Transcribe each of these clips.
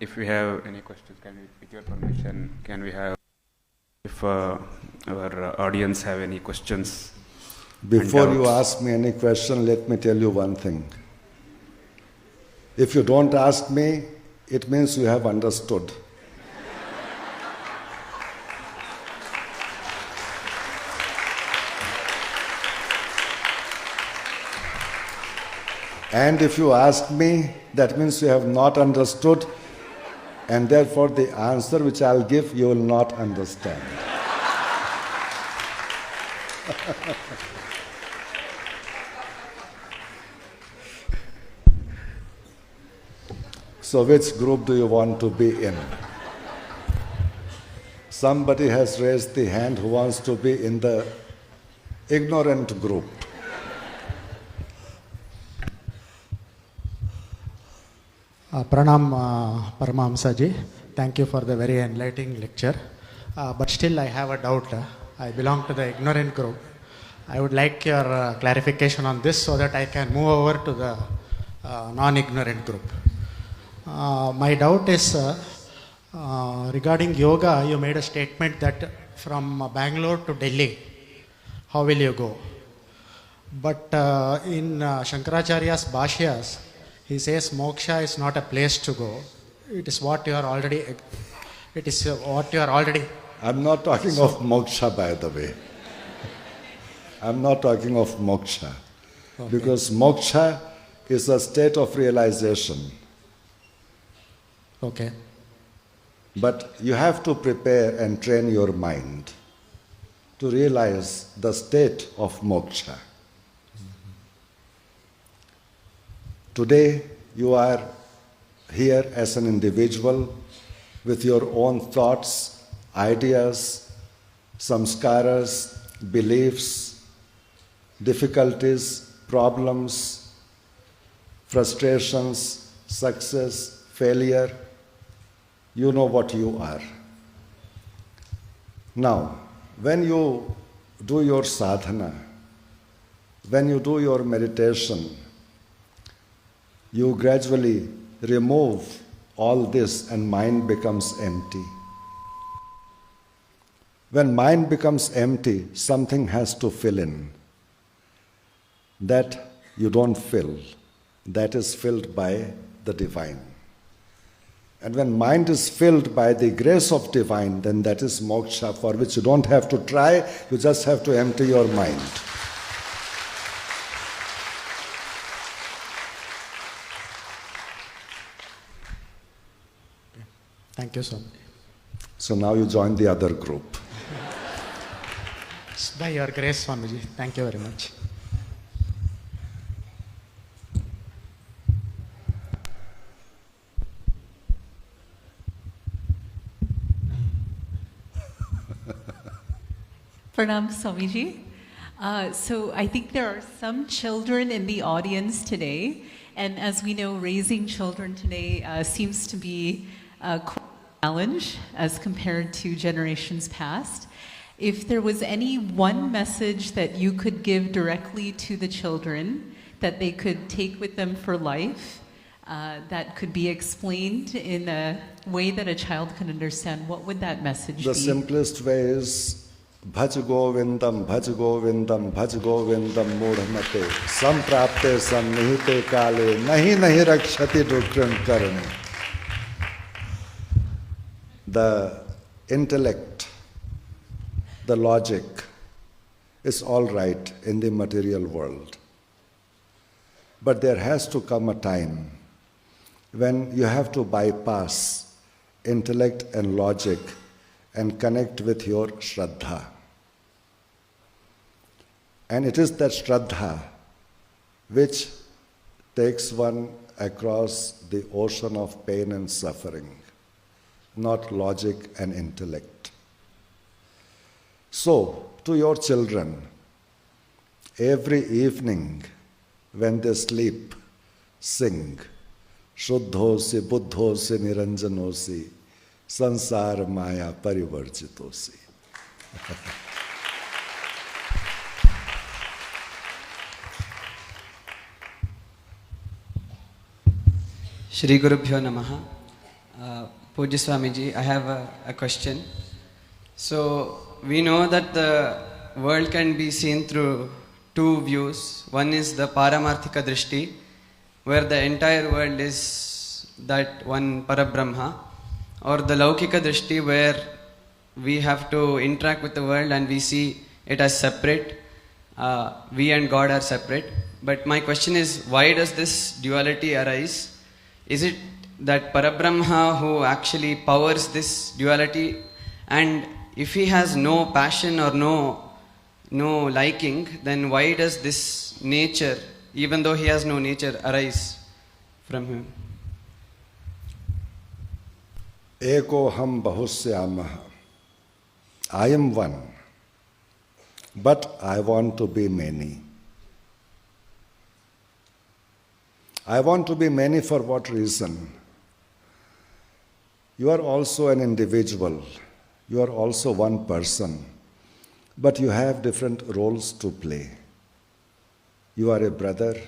if we have any questions, with your permission, can we have, if our audience have any questions? Before you ask me any question, let me tell you one thing. If you don't ask me, it means you have understood. And if you ask me, that means you have not understood, and therefore the answer which I'll give, you will not understand. So which group do you want to be in? Somebody has raised the hand who wants to be in the ignorant group. Pranam Paramahamsaji, thank you for the very enlightening lecture. But still I have a doubt. I belong to the ignorant group. I would like your clarification on this so that I can move over to the non-ignorant group. My doubt is regarding yoga. You made a statement that from Bangalore to Delhi, how will you go? But in Shankaracharya's Bhashyas, he says moksha is not a place to go. It is what you are already. I'm not talking of moksha, by the way. I'm not talking of moksha. Okay. Because moksha is a state of realization. Okay. But you have to prepare and train your mind to realize the state of moksha. Today, you are here as an individual with your own thoughts, ideas, samskaras, beliefs, difficulties, problems, frustrations, success, failure. You know what you are. Now, when you do your sadhana, when you do your meditation, you gradually remove all this and mind becomes empty. When mind becomes empty, something has to fill in. That you don't fill. That is filled by the divine. And when mind is filled by the grace of divine, then that is moksha, for which you don't have to try, you just have to empty your mind. Thank you so much. So now you join the other group. By your grace, Swamiji. Thank you very much. Pranam Swamiji. So I think there are some children in the audience today, and as we know, raising children today seems to be quite a challenge as compared to generations past. If there was any one message that you could give directly to the children that they could take with them for life, that could be explained in a way that a child can understand, what would that message be? The simplest way is Bhaj Govindam, Bhaj Govindam, Bhaj Govindam Mudhamate, Samprapte Sannihite Kale, Nahi Nahi Rakshati Dukran Karane. The intellect, the logic is all right in the material world. But there has to come a time when you have to bypass intellect and logic and connect with your Shraddha. And it is that Shraddha which takes one across the ocean of pain and suffering, not logic and intellect. So, to your children, every evening when they sleep, sing, Shuddhosi, Buddhosi, Niranjanosi, Sansar Maya Parivarjitosi. Shri Gurubhyo Namaha. Pujya Swamiji, I have a question. So, we know that the world can be seen through two views. One is the Paramarthika Drishti, where the entire world is that one Parabrahma, or the Laukika Drishti, where we have to interact with the world and we see it as separate. We and God are separate. But my question is, why does this duality arise? Is it that Parabrahma who actually powers this duality, and if he has no passion or no liking, then why does this nature, even though he has no nature, arise from him? Eko ham bahusyamaha. I am one, but I want to be many. I want to be many for what reason? You are also an individual. You are also one person, but you have different roles to play. You are a brother,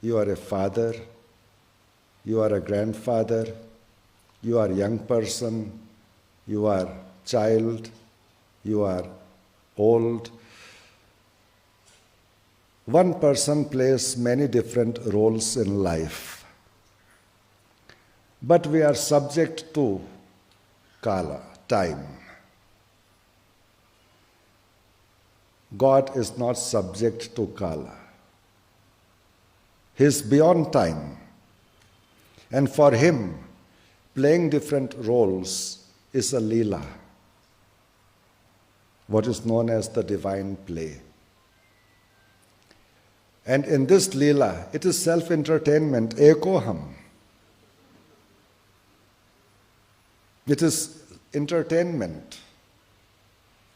you are a father, you are a grandfather, you are a young person, you are child, you are old. One person plays many different roles in life, but we are subject to kala, time. God is not subject to kala. He is beyond time, and for him, playing different roles is a lila, what is known as the divine play. And in this lila, it is self-entertainment, ekoham. It is entertainment.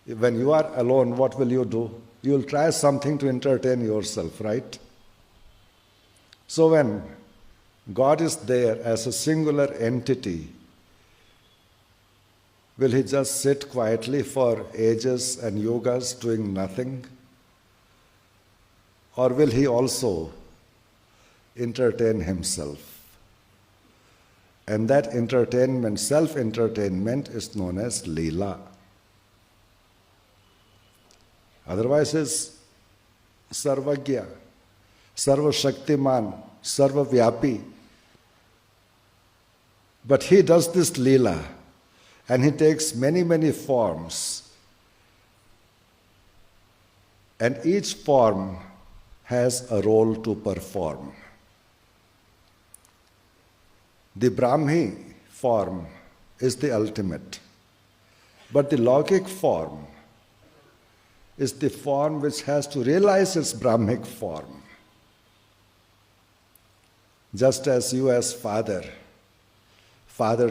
When you are alone, what will you do? You will try something to entertain yourself, right? So when God is there as a singular entity, will he just sit quietly for ages and yogas doing nothing? Or will he also entertain himself? And that entertainment, self-entertainment, is known as Leela. Otherwise is Sarvagya, Sarvashaktiman, Sarvavyapi. But he does this Leela, and he takes many, many forms. And each form has a role to perform. The Brahmi form is the ultimate, but the Laukic form is the form which has to realize its Brahmic form. Just as you as father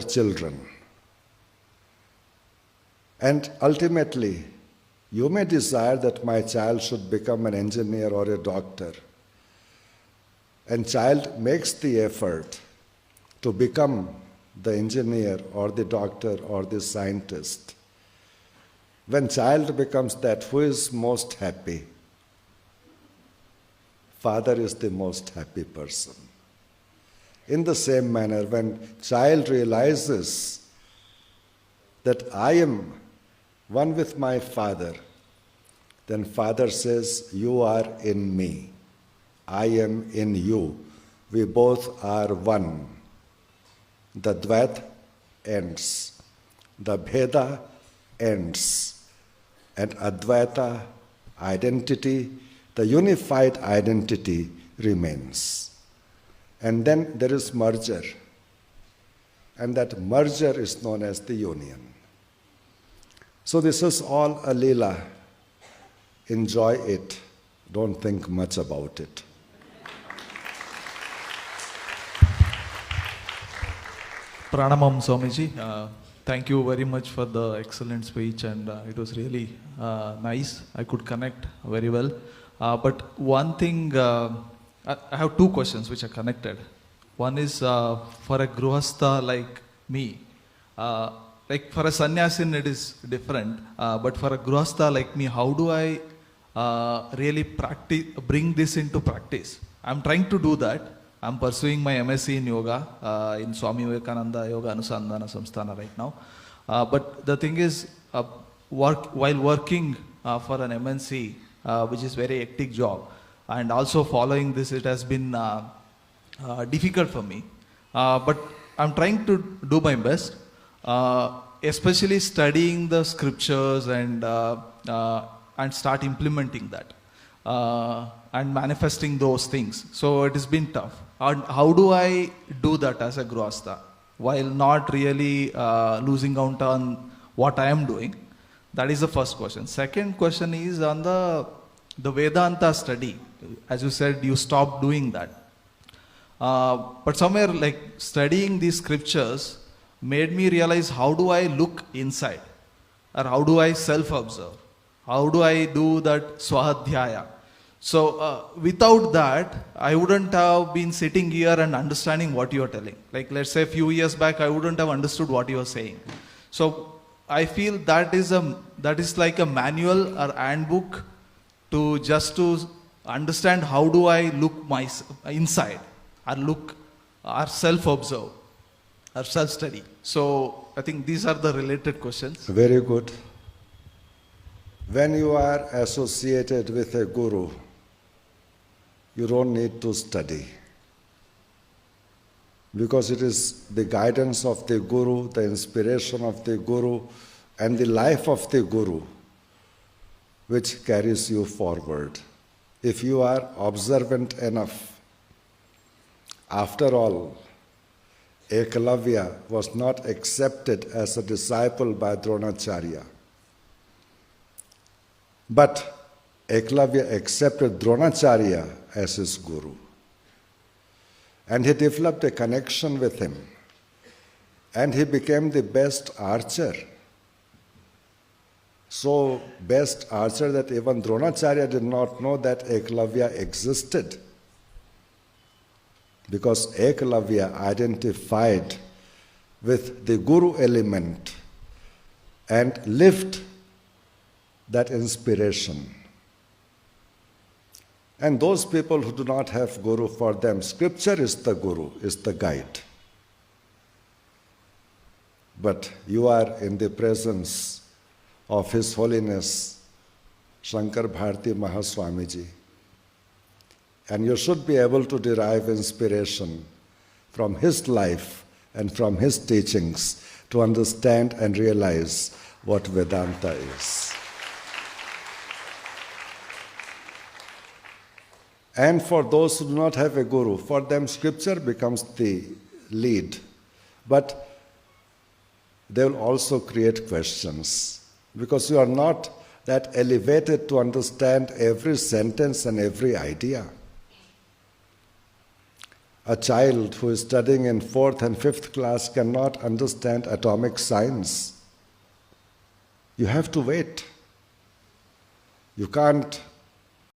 children. And ultimately, you may desire that my child should become an engineer or a doctor. And child makes the effort to become the engineer or the doctor or the scientist. When child becomes that, who is most happy? Father is the most happy person. In the same manner, when child realizes that I am one with my father, then father says, you are in me, I am in you, we both are one. The Dvaita ends, the Bheda ends, and Advaita identity, the unified identity remains. And then there is merger, and that merger is known as the union. So this is all a Leela. Enjoy it. Don't think much about it. Pranamam Swamiji. Thank you very much for the excellent speech, and it was really nice. I could connect very well. But one thing, I have two questions which are connected. One is for a Gruhastha like me. Like for a sannyasin it is different, but for a Gruhastha like me, how do I really bring this into practice? I'm trying to do that, I'm pursuing my MSc in yoga in Swami Vivekananda Yoga Anusandhana Samsthana right now. But the thing is, while working for an MNC, which is very hectic job, and also following this, it has been difficult for me. But I'm trying to do my best, especially studying the scriptures and start implementing that and manifesting those things. So it has been tough. And how do I do that as a Grihastha while not really losing out on what I am doing? That is the first question. Second question is on the Vedanta study. As you said, you stopped doing that. But somewhere like studying these scriptures made me realize, how do I look inside? Or how do I self-observe? How do I do that swahadhyaya? So without that, I wouldn't have been sitting here and understanding what you are telling. Like let's say a few years back, I wouldn't have understood what you are saying. So I feel that is like a manual or handbook to understand how do I look inside, or look, or self-observe, or self-study. So I think these are the related questions. Very good. When you are associated with a guru, you don't need to study, because it is the guidance of the guru, the inspiration of the guru, and the life of the guru which carries you forward. If you are observant enough. After all, Ekalavya was not accepted as a disciple by Dronacharya. But Ekalavya accepted Dronacharya as his guru. And he developed a connection with him. And he became the best archer. So best archer that even Dronacharya did not know that Ekalavya existed. Because Ekalavya identified with the guru element and lived that inspiration. And those people who do not have guru, for them scripture is the guru, is the guide. But you are in the presence of His Holiness Shankar Bharati Mahaswamiji, and you should be able to derive inspiration from his life and from his teachings to understand and realize what Vedanta is. And for those who do not have a guru, for them scripture becomes the lead. But they will also create questions, because you are not that elevated to understand every sentence and every idea. A child who is studying in 4th and 5th class cannot understand atomic science. You have to wait. You can't